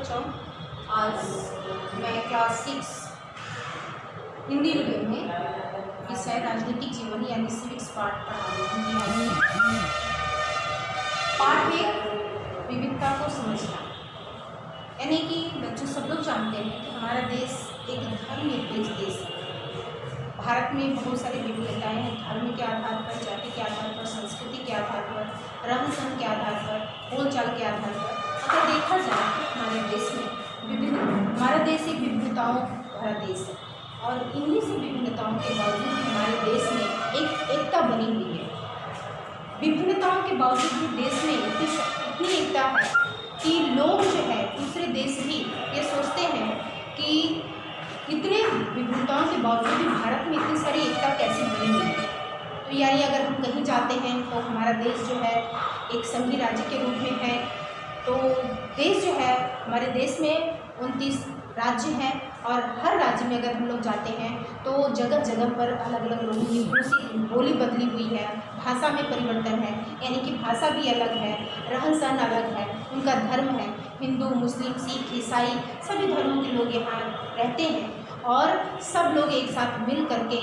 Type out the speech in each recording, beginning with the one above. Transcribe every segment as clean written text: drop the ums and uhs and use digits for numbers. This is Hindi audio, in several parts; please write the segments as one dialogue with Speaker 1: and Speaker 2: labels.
Speaker 1: बच्चों, आज मैं क्लास 6 हिंदी मीडियम में विषय राजनीतिक जीवन यानी सिविक्स पार्ट पढ़ा रही हूँ। पार्ट 1 विविधता को समझना, यानी कि बच्चों सब लोग जानते हैं कि हमारा देश एक धर्मनिरपेक्ष देश है। भारत में बहुत सारी विविधताएं हैं, धर्म के आधार पर, जाति के आधार पर, संस्कृति के आधार पर, रहन सहन के आधार पर, बोलचाल के आधार पर। अगर देखा जाए तो हमारे देश में हमारा देश एक विविधताओं भरा देश है और इन्हीं से विभिन्नताओं के बावजूद हमारे देश में एक एकता बनी हुई है। विभिन्नताओं के बावजूद भी देश में इतनी एकता है कि लोग जो है दूसरे देश भी ये सोचते हैं कि इतने विभिन्नताओं के बावजूद भी भारत में इतनी सारी एकता कैसे बनी हुई है। तो यानी अगर हम कहीं जाते हैं तो हमारा देश जो है एक संघीय राज्य के रूप में है। तो देश जो है, हमारे देश में 29 राज्य हैं और हर राज्य में अगर हम लोग जाते हैं तो जगह जगह पर अलग अलग लोगों की बोली बदली हुई है, भाषा में परिवर्तन है, यानी कि भाषा भी अलग है, रहन सहन अलग है, उनका धर्म है, हिंदू, मुस्लिम, सिख, ईसाई सभी धर्मों के लोग यहाँ रहते हैं और सब लोग एक साथ मिल करके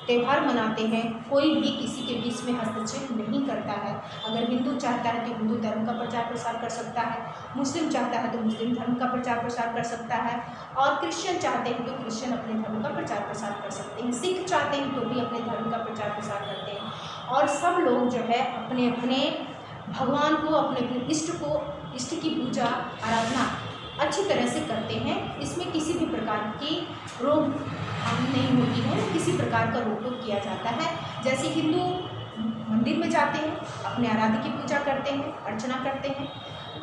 Speaker 1: त्यौहार मनाते हैं। कोई भी किसी के बीच में हस्तक्षेप नहीं करता है। अगर हिंदू चाहता है तो हिंदू धर्म का प्रचार प्रसार कर सकता है, मुस्लिम चाहता है तो मुस्लिम धर्म का प्रचार प्रसार कर सकता है और क्रिश्चियन चाहते हैं तो क्रिश्चियन अपने धर्म का प्रचार प्रसार कर सकते हैं, सिख चाहते हैं तो भी अपने धर्म का प्रचार प्रसार करते हैं। और सब लोग जो है अपने अपने भगवान को, अपने अपने इष्ट की पूजा आराधना अच्छी तरह से करते हैं। इसमें किसी भी प्रकार की रोकथाम नहीं होती है, किसी प्रकार का रोक टोक किया जाता है। जैसे हिंदू मंदिर में जाते हैं, अपने आराध्य की पूजा करते हैं, अर्चना करते हैं।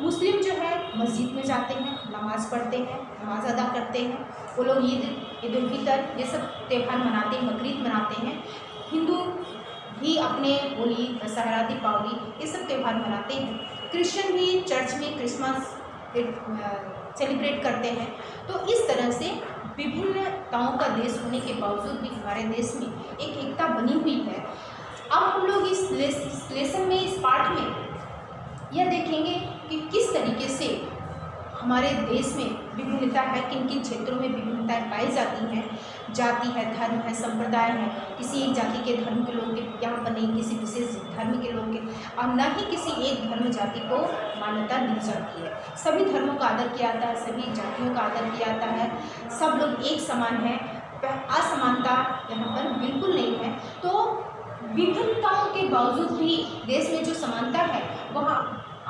Speaker 1: मुस्लिम जो है मस्जिद में जाते हैं, नमाज़ पढ़ते हैं, नमाज अदा करते हैं। वो लोग ईद उल फितर ये सब त्यौहार मनाते हैं, बकरीद मनाते हैं। हिंदू भी अपने होली, दशहरा, दीपावली ये सब त्यौहार मनाते हैं। क्रिश्चियन भी चर्च में क्रिसमस सेलिब्रेट करते हैं। तो इस तरह से विभिन्नताओं का देश होने के बावजूद भी हमारे देश में एक एकता बनी हुई है। अब हम लोग इस लेसन में, इस पाठ में यह देखेंगे कि किस तरीके से हमारे देश में विभिन्नता है, किन किन क्षेत्रों में विभिन्नताएं पाई जाती हैं। जाति है, धर्म है, संप्रदाय है, किसी एक जाति के धर्म के लोग के यहाँ पर नहीं, किसी विशेष धर्म के लोग के, और न ही किसी एक धर्म जाति को मान्यता दी जाती है। सभी धर्मों का आदर किया जाता है, सभी जातियों का आदर किया जाता है, सब लोग एक समान हैं, असमानता यहाँ पर बिल्कुल नहीं है। तो विभिन्नताओं के बावजूद भी देश में जो समानता है वहाँ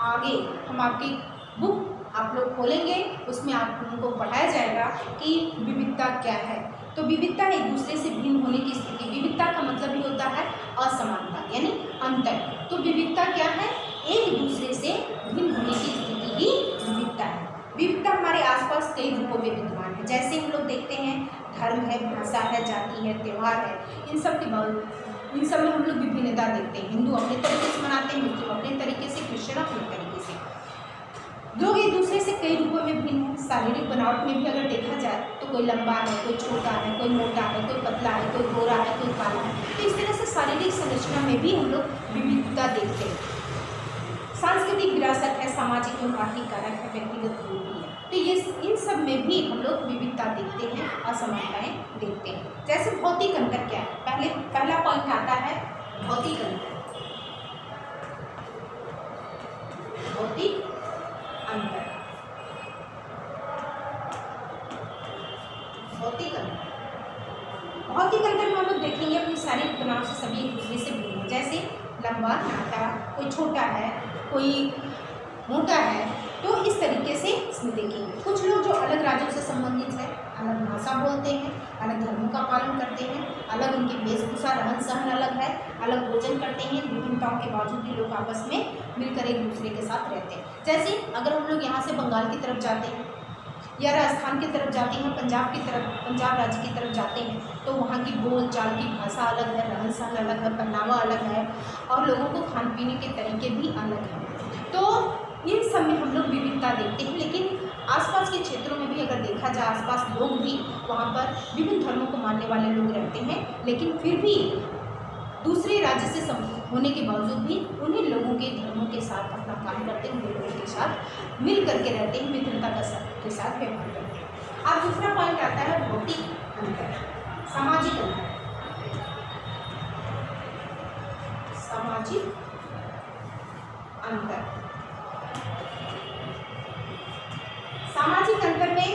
Speaker 1: आगे हम आपकी बुक आप लोग खोलेंगे, उसमें आप लोगों को पढ़ाया जाएगा कि विविधता क्या है। तो विविधता एक दूसरे से भिन्न होने की स्थिति, विविधता का मतलब ही होता है असमानता यानी अंतर। तो विविधता क्या है? एक दूसरे से भिन्न होने की स्थिति ही विविधता है। विविधता हमारे आसपास कई रूपों में विद्यमान है। जैसे हम लोग देखते हैं धर्म है, भाषा है, जाति है, त्यौहार है, इन सब में हम लोग विभिन्नता देखते हैं। हिंदू अपने तरीके से मनाते हैं, मुस्लिम अपने तरीके से, क्रिश्चियन अपने तरीके से। लोग एक दूसरे से कई रूपों में भिन्न हैं। शारीरिक बनावट में भी अगर देखा जाए तो कोई लंबा है, कोई छोटा है, कोई मोटा है, कोई पतला है, कोई गोरा है, कोई काला है। तो इस तरह से शारीरिक संरचना में भी हम लोग विविधता देखते हैं। सांस्कृतिक विरासत है, सामाजिक एवं आर्थिक कारक है, व्यक्तिगत गुण भी है। तो ये इन सब में भी हम लोग विविधता देखते हैं, असमानताएं देखते हैं। जैसे भौतिक अंतर क्या है? पहला पॉइंट आता है भौतिक अंतर। भौतिक अंतर, भौतिक अंतर में हम लोग देखेंगे अपनी शारीरिक बनावट से सभी एक दूसरे से भिन्न हैं। जैसे लंबा, नाटा, कोई छोटा है, कोई मोटा है। तो इस तरीके से इसमें देखेंगे। कुछ लोग जो अलग राज्यों से संबंधित है, अलग भाषा बोलते हैं, अलग धर्मों का पालन करते हैं, अलग उनकी वेशभूषा, रहन सहन अलग है, अलग भोजन करते हैं। विभिन्नताओं के बावजूद भी लोग आपस में मिलकर एक दूसरे के साथ रहते हैं। जैसे अगर हम लोग यहाँ से बंगाल की तरफ जाते हैं या राजस्थान की तरफ जाते हैं, पंजाब राज्य की तरफ जाते हैं, तो वहाँ की बोल चाल की भाषा अलग है, रहन सहन अलग है, पहनावा अलग है और लोगों को खान पीने के तरीके भी अलग हैं। तो इन सब में हम लोग विविधता देखते हैं। लेकिन आसपास के क्षेत्रों में भी अगर देखा जाए, आसपास लोग भी वहाँ पर विभिन्न धर्मों को मानने वाले लोग रहते हैं, लेकिन फिर भी दूसरे राज्य से होने के बावजूद भी उन्हीं लोगों के धर्मों के साथ अपना काम करते हैं, लोगों के साथ मिल करके रहते हैं, मित्रता के साथ व्यवहार करते हैं। अब दूसरा पॉइंट आता है भौतिक अंतर, सामाजिक अंतर। सामाजिक अंतर, सामाजिक अंतर में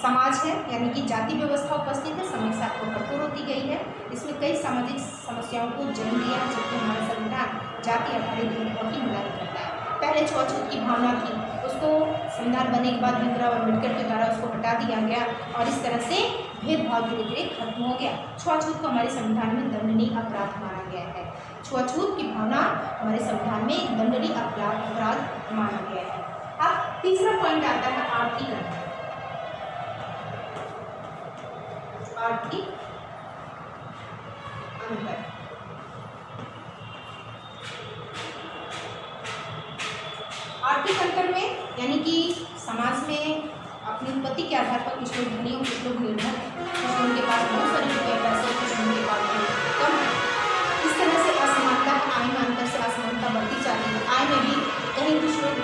Speaker 1: समाज है यानी कि जाति व्यवस्था उपस्थित है, समय साथ को कठोर होती गई है। इसमें कई सामाजिक समस्याओं को जन्म दिया, जबकि हमारा संविधान जाति आधारित भेदभाव की मनाही करता है। पहले छुआछूत की भावना थी, उसको संविधान बनने के बाद भीमराव अम्बेडकर के द्वारा उसको हटा दिया गया और इस तरह से भेदभाव धीरे धीरे खत्म हो गया। छुआछूत को हमारे संविधान में दंडनीय अपराध माना गया है। छुआछूत की भावना हमारे संविधान में एक दंडनीय अपराध माना गया है। अब तीसरा पॉइंट आता है आर्थिक अंतर। आर्थिक अंतर, आर्थिक अंतर में यानी कि समाज में अपनी उत्पत्ति के आधार पर कुछ लोग धनी और कुछ लोग निर्धन, कुछ लोगों के पास बहुत सारे रुपये पैसे, कुछ लोगों के पास कम है। इस तरह से असमानता, आय में अंतर से असमानता बढ़ती जाती है। आय में भी कहीं कुछ लोग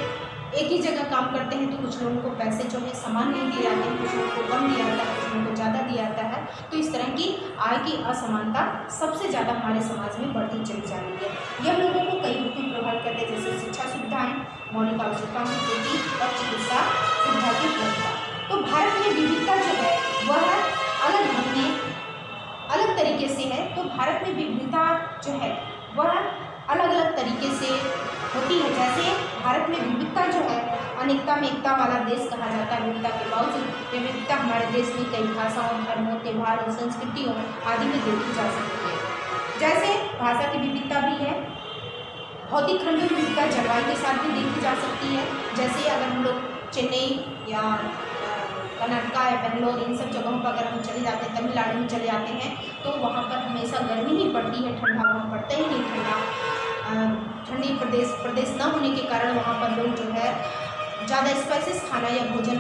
Speaker 1: एक ही जगह काम करते हैं तो कुछ लोगों को पैसे जो है समान नहीं दिए जाते हैं, कुछ लोगों को कम दिया जाता है, कुछ लोगों को ज़्यादा दिया जाता है। तो इस तरह की आय की असमानता सबसे ज़्यादा हमारे समाज में बढ़ती चली जा रही है। यह लोगों को कई रूप में प्रभावित करते हैं, जैसे शिक्षा सुविधाएं, मौलिक आवश्यकताओं की पूर्ति और चिकित्सा सुविधा की उपलब्धता। तो भारत में विविधता जो है वह अलग ढंग में अलग तरीके से है। तो भारत में विविधता जो है वह अलग अलग तरीके से होती है। जैसे भारत में विविधता जो है, अनेकता में एकता वाला देश कहा जाता है। विविधता के बावजूद ये विविधता हमारे देश में कई भाषाओं, धर्मों, त्योहारों, संस्कृतियों आदि में देखी जा सकती है। जैसे भाषा की विविधता भी है, भौतिक खंड की विविधता जलवायु के साथ भी देखी जा सकती है। जैसे अगर हम लोग चेन्नई या कर्नाटका या बेंगलोर इन सब जगहों पर अगर हम चले जाते हैं, तमिलनाडु में चले जाते हैं, तो वहाँ पर हमेशा गर्मी ही पड़ती है, ठंडा वहाँ पड़ता ही नहीं। ठंडी प्रदेश न होने के कारण वहाँ पर लोग जो है ज़्यादा स्पाइसेस खाना या भोजन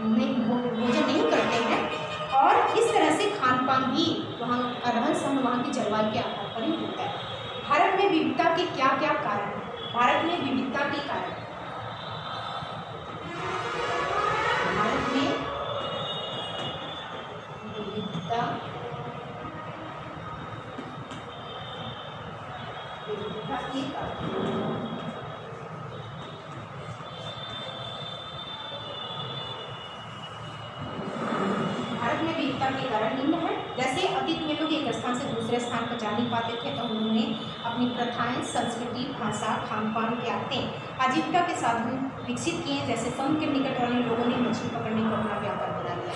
Speaker 1: नहीं करते हैं। और इस तरह से खान पान भी वहाँ का रहन सहन वहाँ की जलवायु के आधार पर ही होता है। भारत में विविधता के क्या क्या कारण हैं? भारत में विविधता के कारण, भारत में विविधता के कारण, भारत में विविधता के कारण निम्न है। जैसे अतीत में लोग एक स्थान से दूसरे स्थान पर जा नहीं पाते थे, तो उन्होंने अपनी प्रथाएं, संस्कृति, भाषा, खान पान के आदतें, आजीविका के साधन विकसित किए। जैसे समुद्र के निकट वाले लोगों ने मछली पकड़ने को अपना व्यापार बना लिया।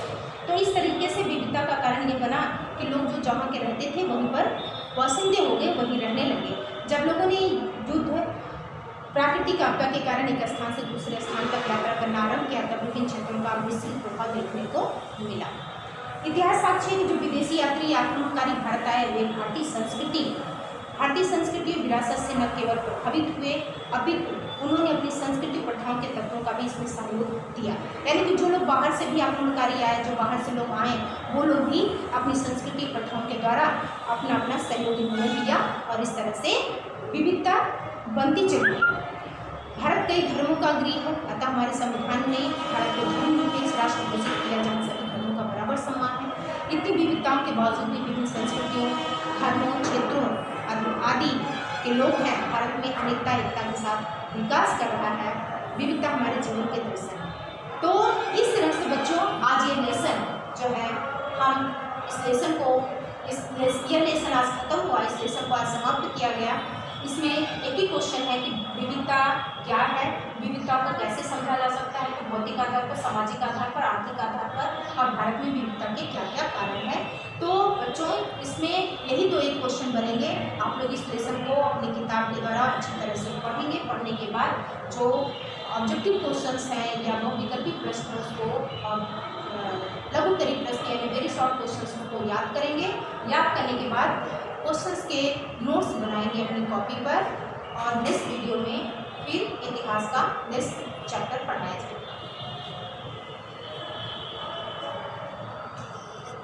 Speaker 1: तो इस तरीके से विविधता का कारण ये बना कि लोग जो जहाँ के रहते थे वहीं पर वासिंदे हो गए, वहीं रहने लगे। जब लोगों ने युद्ध, प्राकृतिक आपदा के कारण एक स्थान से दूसरे स्थान तक यात्रा करना आरंभ किया, तब विभिन्न क्षेत्रों का विस्तृत प्रभाव देखने को मिला। इतिहास साक्ष्य है कि जो विदेशी यात्री आक्रमणकारी भारत आए, वे भारतीय संस्कृति विरासत से न केवल प्रभावित हुए, अपितु उन्होंने अपनी संस्कृति प्रथाओं के तत्वों का भी इसमें सहयोग दिया। यानी कि जो लोग बाहर से भी आक्रमणकारी आए, जो बाहर से लोग आए, वो लोग भी अपनी संस्कृति प्रथाओं के द्वारा अपना अपना सहयोग इन्होंने दिया और इस तरह से विविधता बनती चली। भारत कई धर्मों का गृह है, अतः हमारे संविधान ने भारत को धर्मनिरपेक्ष राष्ट्र घोषित किया, जहाँ सभी धर्मों का बराबर सम्मान है। इतनी विविधताओं के बावजूद भी विभिन्न संस्कृतियों, धर्मों, क्षेत्रों आदि के लोग हैं। भारत में अनेकता एकता के साथ विकास कर रहा है। विविधता हमारे जीवन के दर्शन है। तो इस तरह से बच्चों, आज ये लेसन जो है, हम इस लेसन को यह लेसन आज खत्म हुआ, इस लेसन को आज समाप्त किया गया। इसमें एक ही क्वेश्चन है कि विविधता क्या है, विविधता को कैसे समझा जा सकता है, तो भौतिक आधार पर, सामाजिक आधार पर, आर्थिक आधार पर, और भारत में विविधता के क्या क्या कारण है। तो बच्चों, इसमें यही दो एक क्वेश्चन बनेंगे। आप लोग इस लेसन को अपनी किताब के द्वारा अच्छी तरह से पढ़ेंगे। पढ़ने के बाद जो ऑब्जेक्टिव क्वेश्चंस हैं या बहुविकल्पी प्रश्न को और लघुत्तरीय प्रश्न यानी वेरी शॉर्ट क्वेश्चंस को याद करेंगे। याद करने के बाद क्वेश्चंस के नोट्स बनाएंगे अपनी कॉपी पर, और नेक्स्ट वीडियो में फिर इतिहास का नेक्स्ट चैप्टर पढ़ाया जाएगा।